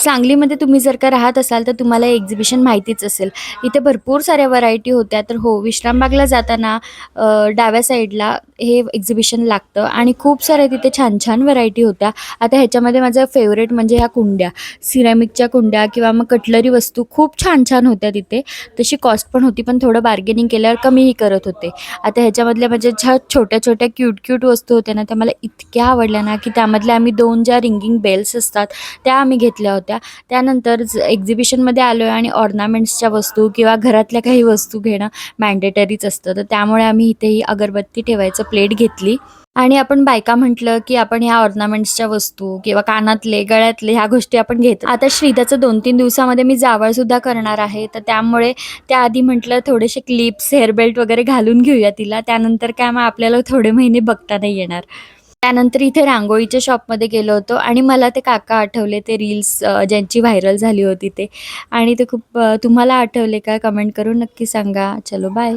सांगलीमध्ये तुम्ही जर का राहत असाल तर तुम्हाला एक्झिबिशन माहितीच असेल. इथे भरपूर साऱ्या व्हरायटी होत्या. तर हो, विश्रामबागला जाताना डाव्या साईडला हे एक्झिबिशन लागतं आणि खूप साऱ्या तिथे छान-छान व्हरायटी होत्या. आता ह्याच्यामध्ये माझं फेवरेट म्हणजे ह्या कुंड्या, सिरॅमिकच्या कुंड्या किंवा मग कटलरी वस्तू खूप छान-छान होत्या तिथे. तशी कॉस्ट पण होती, पण थोडं बार्गेनिंग केल्यावर कमीही करत होते. आता ह्याच्यामधल्या म्हणजे ज्या छोट्या-छोट्या क्यूट वस्तू होत्या ना, त्या मला इतक्या आवडल्या ना, की त्यामधल्या आम्ही 2 ज्या रिंगिंग बेल्स असतात त्या आम्ही घेतल्या होत्या. त्यानंतर एक्झिबिशनमध्ये आलो आहे आणि ऑर्नामेंट्सच्या वस्तू किंवा घरातल्या काही वस्तू घेणं मॅन्डेटरीच असतं. तर त्यामुळे आम्ही इथे ही अगरबत्ती ठेवायचं प्लेट घेतली आणि आपण बायका म्हटलं, की आपण ह्या ऑर्नामेंट्सच्या वस्तू किंवा कानातले, गळ्यातले ह्या गोष्टी आपण घेतो. आता श्रीदाचं 2-3 दिवसामध्ये मी जावळसुद्धा करणार आहे. तर त्यामुळे त्याआधी म्हटलं थोडेसे क्लिप्स, हेअर बेल्ट वगैरे घालून घेऊया तिला. त्यानंतर काय मग आपल्याला थोडे महिने बघता नाही येणार. त्यानंतर इथे रांगोळीच्या शॉपमध्ये गेलो होतो आणि मला ते काका आठवले, ते रील्स ज्यांची व्हायरल झाली होती ते. आणि ते खूप तुम्हाला आठवले का? कमेंट करून नक्की सांगा. चलो बाय.